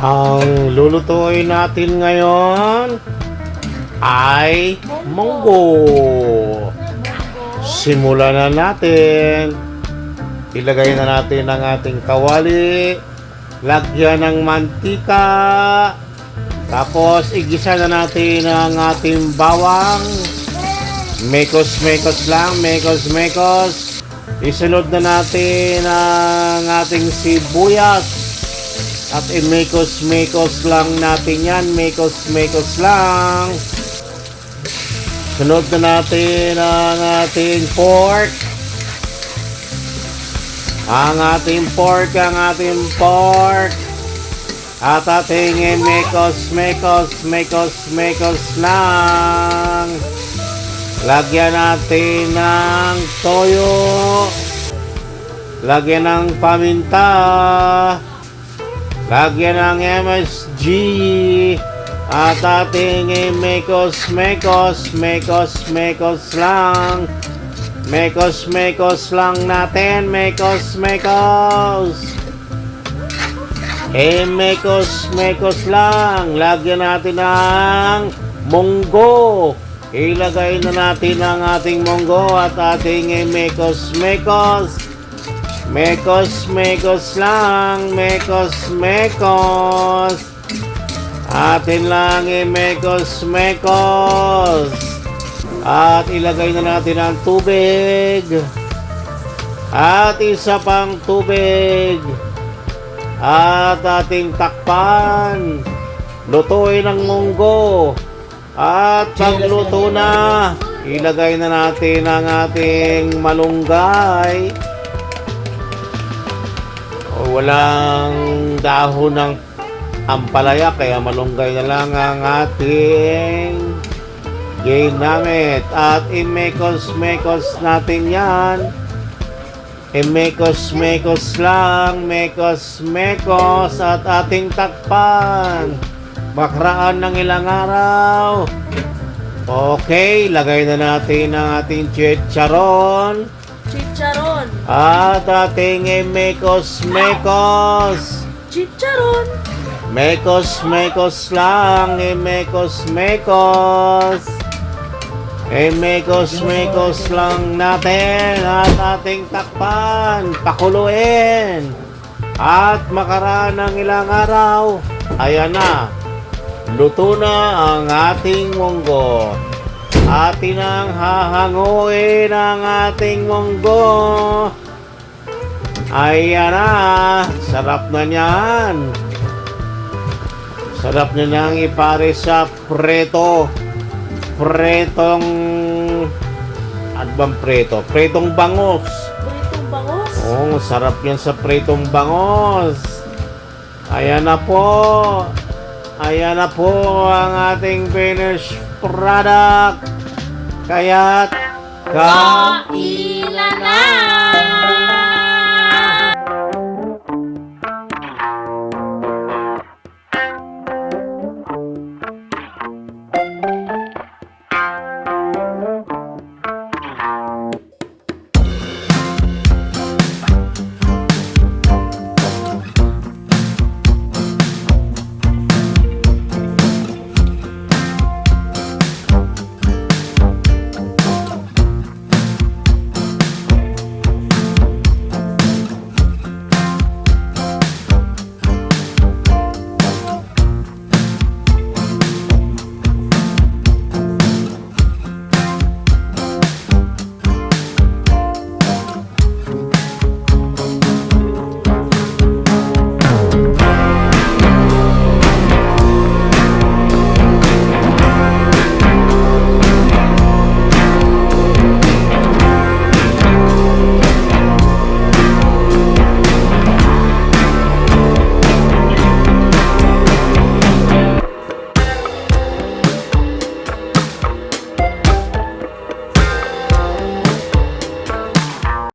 Ang lulutuin natin ngayon ay munggo. Simulan na natin. Ilagay na natin ang ating kawali. Lagyan ng mantika. Tapos igisa na natin ang ating bawang. Mekos-mekos lang, mekos-mekos. Isunod na natin ang ating sibuyas. At i-mekos-mekos lang natin yan. Mekos-mekos lang. Sunod na natin ang ating pork. Ang ating pork. At ating i-mekos-mekos lang. Lagyan natin ng toyo. Lagyan ng paminta. Lagyan ng MSG. At ating i-mekos-mekos lang. Mekos-mekos lang natin. Mekos-mekos. Mekos-mekos lang. Lagyan natin ng munggo. Ilagay na natin ang ating munggo at ating i-mekos-mekos. Mekos-mekos lang. Mekos-mekos. Atin lang i-mekos-mekos. At ilagay na natin ang tubig. At isa pang tubig. At ating takpan. Lutuin ang munggo. At pagluto na, ilagay na natin ang ating malunggay. Walang dahon ng ampalaya, kaya malunggay na lang ang ating ginamit. At i-mekos-mekos natin yan. I-mekos-mekos lang. Mekos-mekos. At ating takpan. Makaraan ng ilang araw. Okay, lagay na natin ang ating chicharon. Chicharon. At ating i-mekos-mekos. Chicharon. Mekos-mekos lang. I-mekos-mekos. I-mekos-mekos lang natin. At ating takpan. Pakuluin. At makaraan ng ilang araw. Ayan na. Luto na ang ating munggo. Atin ang hahanguin ang ating munggo. Ayan na. Sarap na niyan. Sarap na niyang ipare sa preto. Pretong... Ano bang preto? Pretong bangos. Pritong bangos. Oo, sarap yan sa pretong bangos. Ayan na po. Ayan na po ang ating finished product. Kaya't kain!